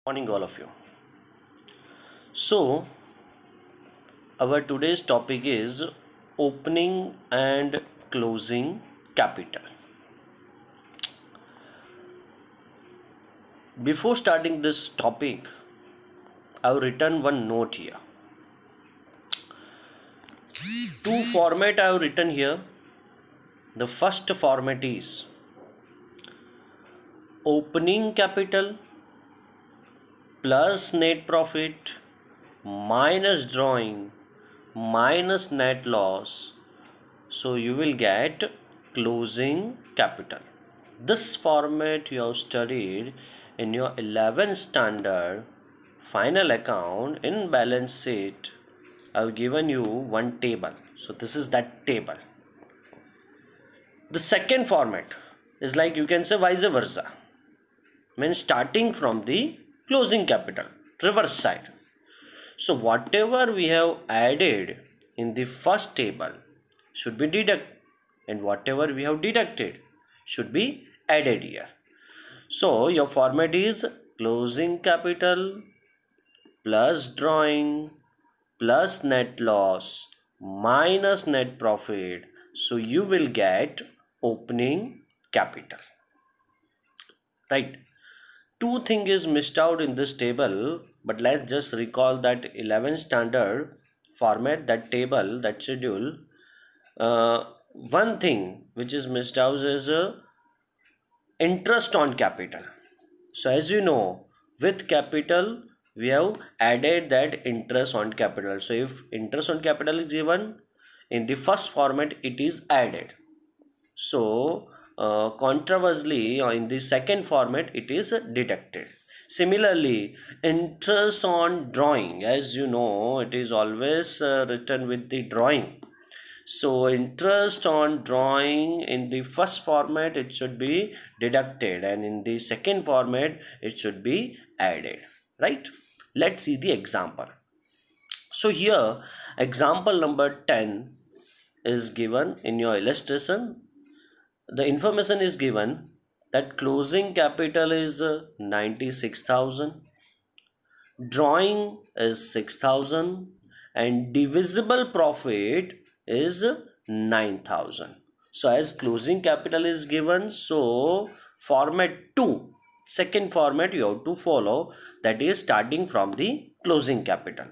Morning, all of you. So, our today's topic is opening and closing capital. Before starting this topic, I've written one note here. Two format I've written here. The first format is opening capital plus net profit minus drawing minus net loss. So you will get closing capital. This format you have studied in your 11th standard final account. In balance sheet I have given you one table. So this is that table. The second format is like you can say vice versa, means starting from the closing capital, reverse side. So whatever we have added in the first table should be deducted, and whatever we have deducted should be added here. So your format is closing capital plus drawing plus net loss minus net profit. So you will get opening capital, right? Two things is missed out in this table, but let's just recall that 11th standard format, that table, that schedule. One thing which is missed out is interest on capital. So as you know, with capital we have added that interest on capital. So if interest on capital is given in the first format, it is added. So conversely, in the second format it is deducted. Similarly, interest on drawing, as you know, it is always written with the drawing. So interest on drawing in the first format it should be deducted, and in the second format it should be added, right? Let's see the example. So here example number 10 is given in your illustration. The information is given that closing capital is 96,000, drawing is 6,000, and divisible profit is 9,000. So as closing capital is given, so format 2, second format you have to follow, that is starting from the closing capital.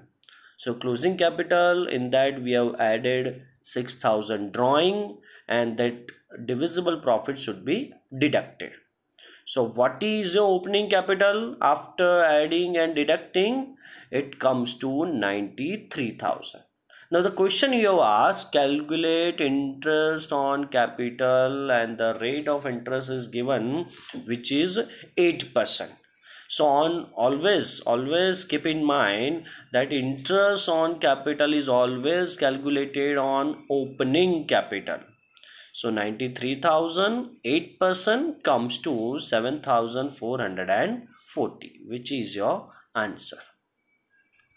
So closing capital, in that we have added 6,000 drawing, and that divisible profit should be deducted. So what is your opening capital after adding and deducting? It comes to 93,000. Now the question you have asked, calculate interest on capital, and the rate of interest is given, which is 8%. So on always keep in mind that interest on capital is always calculated on opening capital. So 93,000, 8% comes to 7,440, which is your answer.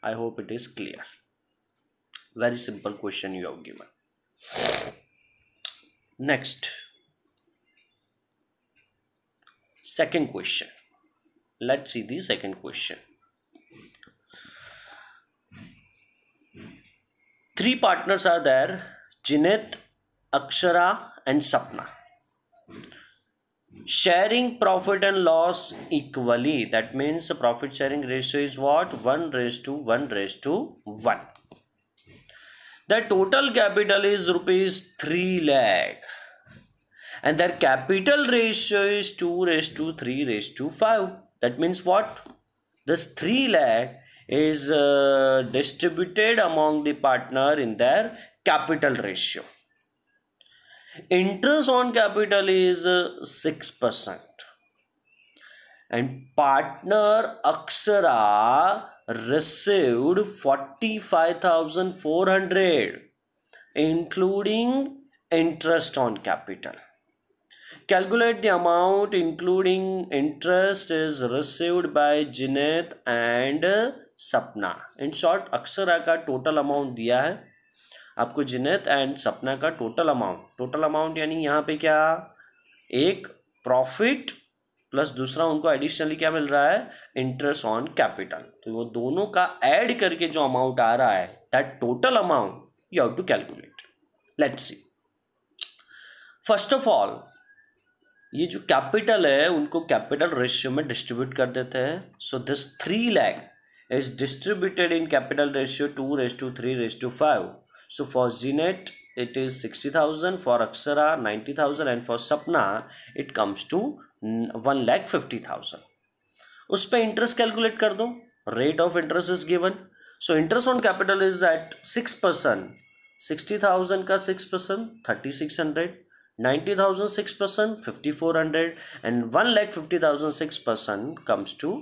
I hope it is clear. Very simple question you have given. Next, second question. Let's see the second question. Three partners are there: Jinet, Akshara and Sapna. Sharing profit and loss equally. That means the profit sharing ratio is what? 1:1:1. The total capital is rupees 3 lakh, and their capital ratio is 2:3:5. That means what? This 3 lakh is distributed among the partner in their capital ratio. Interest on capital is 6%, and partner Akshara received 45,400 including interest on capital. Calculate the amount including interest is received by Jinet and Sapna. In short, Akshara का total amount दिया है आपको, जिनेत and सपना का total amount यानी यहाँ पे क्या, एक प्रॉफिट प्लस दूसरा उनको एडिशनली क्या मिल रहा है, इंटरेस्ट ऑन कैपिटल। तो वो दोनों का ऐड करके जो अमाउंट आ रहा है, that total amount you have to calculate. Let's see, first of all ये जो कैपिटल है उनको कैपिटल रेशियो में डिस्ट्रीब्यूट कर देते हैं। So this 3 lakh is distributed in capital ratio 2:3:5। So for Janet it is 60,000, for Aksara 90,000 and for Sapna it comes to 1,50,000। उस पे इंटरेस्ट कैलकुलेट कर दो, rate of interest is given. So interest on capital is at 6%, 60,000 का 6% 3,600, 90,000 6% 5,400 and 1,50,000 6% comes to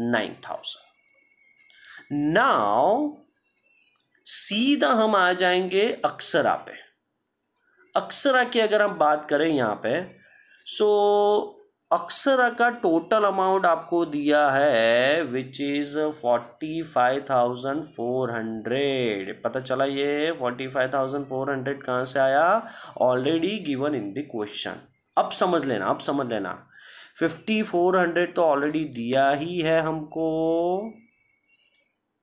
9,000। Now सीधा हम आ जाएंगे अक्सरा पे। अक्सरा की अगर हम बात करें यहाँ पे, सो अक्सरा का टोटल अमाउंट आपको दिया है विच इज 45,400। पता चला ये 45,400 कहाँ से आया, already given in the question. अब समझ लेना 5,400 तो ऑलरेडी दिया ही है हमको,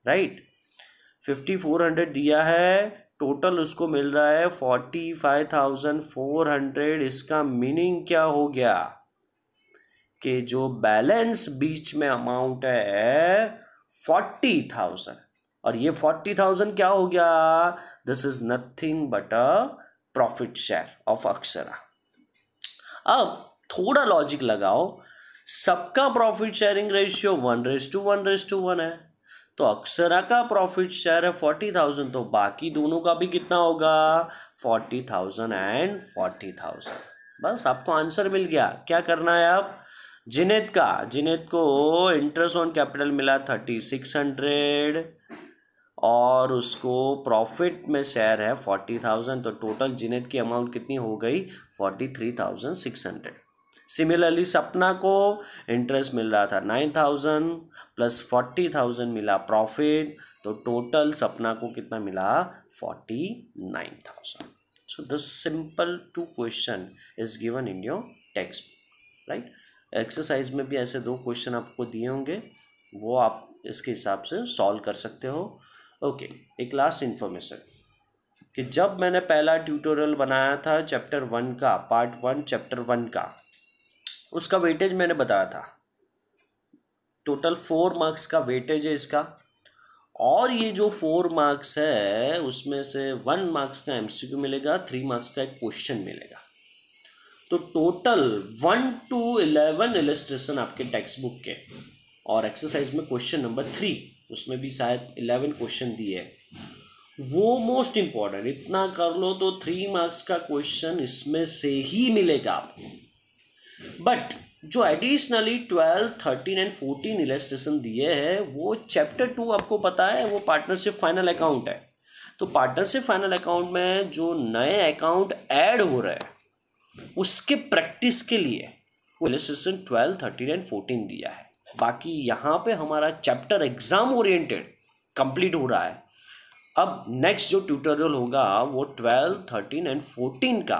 राइट 5,400 दिया है, टोटल उसको मिल रहा है 45,400। इसका मीनिंग क्या हो गया कि जो बैलेंस बीच में अमाउंट है 40,000, और ये 40,000 क्या हो गया, this is nothing but a profit share of Akshara. अब थोड़ा लॉजिक लगाओ, सबका प्रॉफिट शेयरिंग रेशियो 1:1:1 है, तो अक्सरा का प्रॉफिट शेयर है 40,000, तो बाकी दोनों का भी कितना होगा 40,000 एंड 40,000। बस आपको आंसर मिल गया। क्या करना है अब, जिनेत को इंटरेस्ट ऑन कैपिटल मिला 3,600 और उसको प्रॉफिट में शेयर है 40,000, तो टोटल जिनेत की अमाउंट कितनी हो गई 43,600। सिमिलरली सपना को इंटरेस्ट मिल रहा था 9,000 प्लस 40,000 मिला प्रॉफिट, तो टोटल सपना को कितना मिला 49,000। So the simple 2 question is given in your text book, right. Exercise में भी ऐसे 2 क्वेश्चन आपको दिए होंगे, वो आप इसके हिसाब से सॉल्व कर सकते हो। ओके, एक लास्ट इन्फॉर्मेशन कि जब मैंने पहला ट्यूटोरियल बनाया था चैप्टर 1 का, पार्ट 1 चैप्टर 1 का, उसका वेटेज मैंने बताया था, टोटल 4 मार्क्स का वेटेज है इसका, और ये जो 4 मार्क्स है उसमें से 1 मार्क्स का एमसीक्यू मिलेगा, 3 मार्क्स का एक क्वेश्चन मिलेगा। तो टोटल 1 to 11 इलस्ट्रेशन आपके टेक्स्ट बुक के, और एक्सरसाइज में क्वेश्चन नंबर 3 उसमें भी शायद 11 क्वेश्चन दिए हैं, वो मोस्ट इंपॉर्टेंट। इतना कर लो तो 3 मार्क्स का क्वेश्चन इसमें से ही मिलेगा आपको। बट जो एडिशनली 12, 13 एंड 14 इलस्ट्रेशन दिए हैं वो चैप्टर 2 आपको पता है वो पार्टनरशिप फाइनल अकाउंट है। तो पार्टनरशिप फाइनल अकाउंट में जो नए अकाउंट ऐड हो रहे हैं उसके प्रैक्टिस के लिए वो इलस्ट्रेशन 12, 13 एंड 14 दिया है। बाकी यहाँ पे हमारा चैप्टर एग्जाम ओरिएंटेड कंप्लीट हो रहा है। अब नेक्स्ट जो ट्यूटोरियल होगा वो 12, 13 एंड 14 का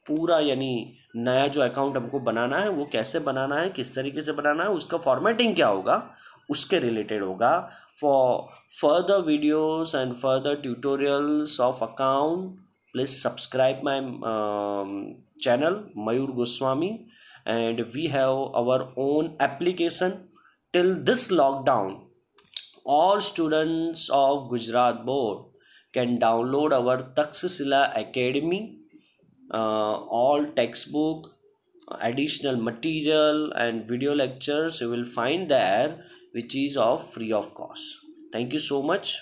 पूरा, यानी नया जो अकाउंट हमको बनाना है वो कैसे बनाना है, किस तरीके से बनाना है, उसका फॉर्मेटिंग क्या होगा, उसके रिलेटेड होगा। For further videos and further tutorials of account please subscribe my channel Mayur Goswami, and we have our own application. Till this lockdown, all students of Gujarat board can download our Takshashila Academy, all textbook, additional material and video lectures you will find there, which is of free of cost. Thank you so much.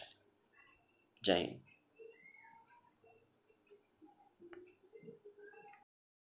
Jai Hind.